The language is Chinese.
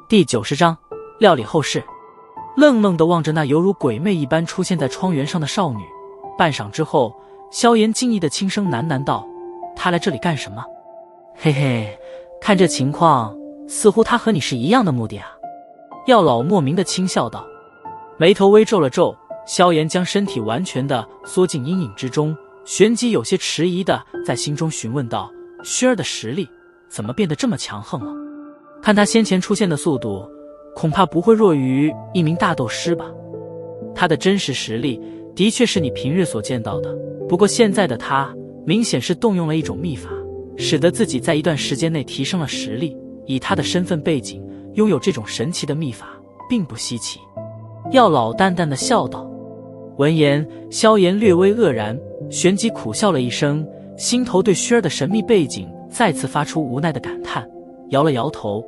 第90章料理后事。愣愣地望着那犹如鬼魅一般出现在窗缘上的少女，半晌之后，萧炎惊异地轻声喃喃道：“她来这里干什么？”嘿嘿，看这情况，似乎她和你是一样的目的啊。药老莫名地轻笑道，眉头微皱了皱。萧炎将身体完全地缩进阴影之中，旋即有些迟疑地在心中询问道：“薰儿的实力怎么变得这么强横了？看他先前出现的速度，恐怕不会弱于一名大斗师吧？他的真实实力的确是你平日所见到的，不过现在的他明显是动用了一种秘法，使得自己在一段时间内提升了实力。以他的身份背景，拥有这种神奇的秘法并不稀奇。”药老淡淡的笑道。闻言，萧炎略微愕然，旋即苦笑了一声，心头对薰儿的神秘背景再次发出无奈的感叹，摇了摇头。